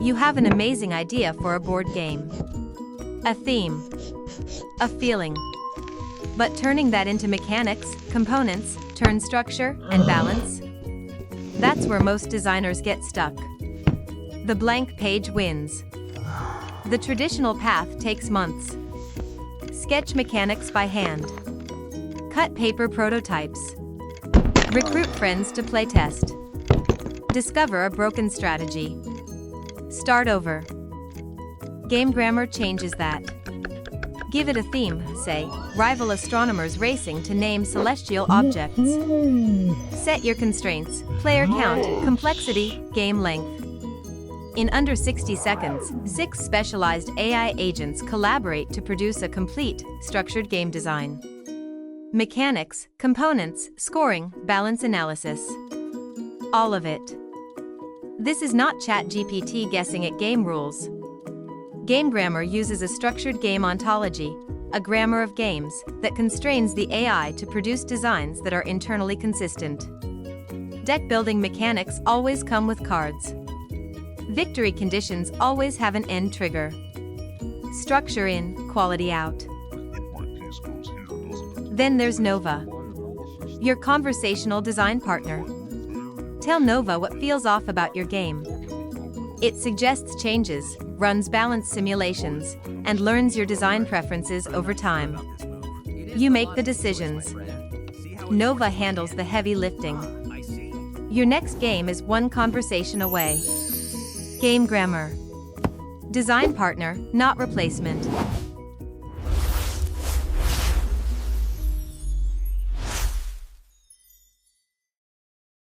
You have an amazing idea for a board game. A theme. A feeling. But turning that into mechanics, components, turn structure, and balance? That's where most designers get stuck. The blank page wins. The traditional path takes months. Sketch mechanics by hand. Cut paper prototypes. Recruit friends to playtest. Discover a broken strategy. Start over. GameGrammar changes that. Give it a theme, say, rival astronomers racing to name celestial objects. Set your constraints, player count, complexity, game length. In under 60 seconds, 6 specialized AI agents collaborate to produce a complete, structured game design. Mechanics, components, scoring, balance analysis. All of it. This is not ChatGPT guessing at game rules. GameGrammar uses a structured game ontology, a grammar of games, that constrains the AI to produce designs that are internally consistent. Deck-building mechanics always come with cards. Victory conditions always have an end trigger. Structure in, quality out. Then there's Nova, your conversational design partner. Tell Nova what feels off about your game. It suggests changes, runs balance simulations, and learns your design preferences over time. You make the decisions. Nova handles the heavy lifting. Your next game is one conversation away. GameGrammar. Design partner, not replacement.